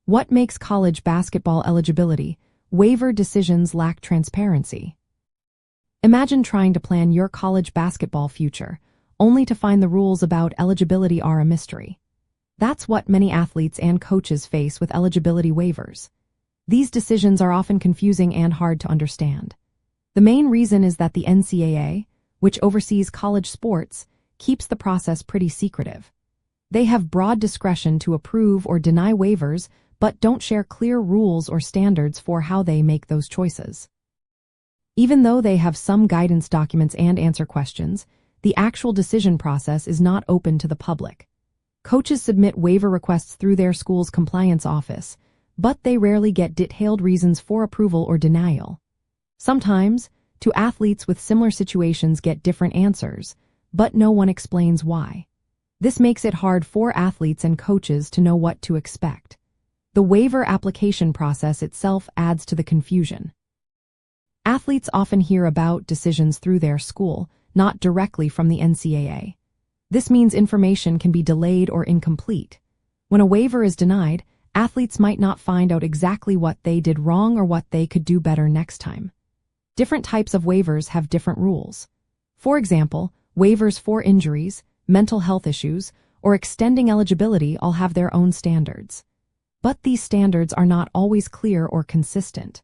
What makes college basketball eligibility waiver decisions lack transparency? Imagine trying to plan your college basketball future, only to find the rules about eligibility are a mystery. That's what many athletes and coaches face with eligibility waivers. These decisions are often confusing and hard to understand. The main reason is that the NCAA, which oversees college sports, keeps the process pretty secretive. They have broad discretion to approve or deny waivers, but don't share clear rules or standards for how they make those choices. Even though they have some guidance documents and answer questions, the actual decision process is not open to the public. Coaches submit waiver requests through their school's compliance office, but they rarely get detailed reasons for approval or denial. Sometimes, two athletes with similar situations get different answers, but no one explains why. This makes it hard for athletes and coaches to know what to expect. The waiver application process itself adds to the confusion. Athletes often hear about decisions through their school, not directly from the NCAA. This means information can be delayed or incomplete. When a waiver is denied, athletes might not find out exactly what they did wrong or what they could do better next time. Different types of waivers have different rules. For example, waivers for injuries, mental health issues, or extending eligibility all have their own standards. But these standards are not always clear or consistent.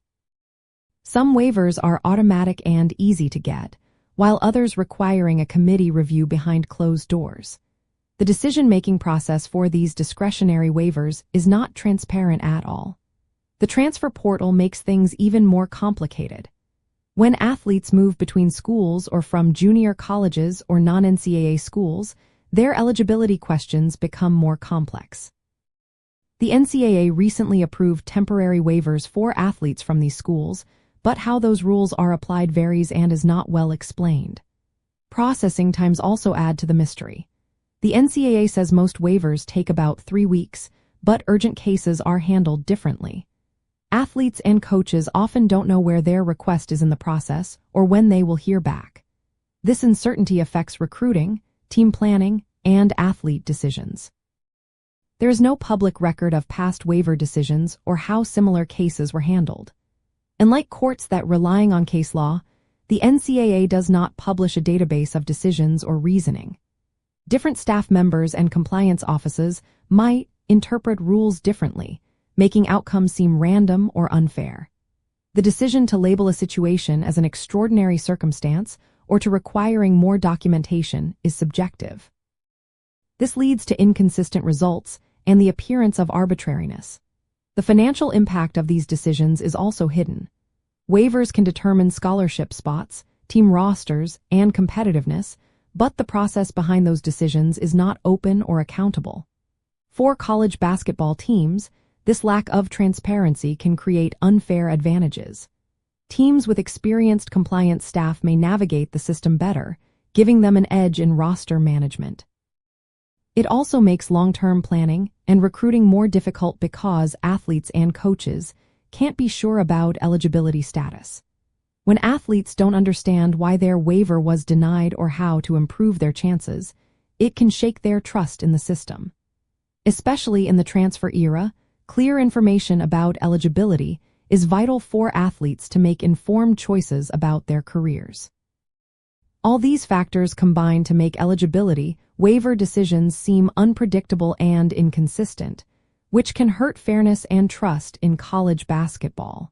Some waivers are automatic and easy to get, while others requiring a committee review behind closed doors. The decision-making process for these discretionary waivers is not transparent at all. The transfer portal makes things even more complicated. When athletes move between schools or from junior colleges or non-NCAA schools, their eligibility questions become more complex. The NCAA recently approved temporary waivers for athletes from these schools, but how those rules are applied varies and is not well explained. Processing times also add to the mystery. The NCAA says most waivers take about 3 weeks, but urgent cases are handled differently. Athletes and coaches often don't know where their request is in the process or when they will hear back. This uncertainty affects recruiting, team planning, and athlete decisions. There is no public record of past waiver decisions or how similar cases were handled. Unlike courts that relying on case law, the NCAA does not publish a database of decisions or reasoning. Different staff members and compliance offices might interpret rules differently, making outcomes seem random or unfair. The decision to label a situation as an extraordinary circumstance or to requiring more documentation is subjective. This leads to inconsistent results and the appearance of arbitrariness. The financial impact of these decisions is also hidden. Waivers can determine scholarship spots, team rosters, and competitiveness, but the process behind those decisions is not open or accountable. For college basketball teams, this lack of transparency can create unfair advantages. Teams with experienced compliance staff may navigate the system better, giving them an edge in roster management. It also makes long-term planning and recruiting more difficult because athletes and coaches can't be sure about eligibility status. When athletes don't understand why their waiver was denied or how to improve their chances, it can shake their trust in the system. Especially in the transfer era, clear information about eligibility is vital for athletes to make informed choices about their careers. All these factors combine to make eligibility waiver decisions seem unpredictable and inconsistent, which can hurt fairness and trust in college basketball.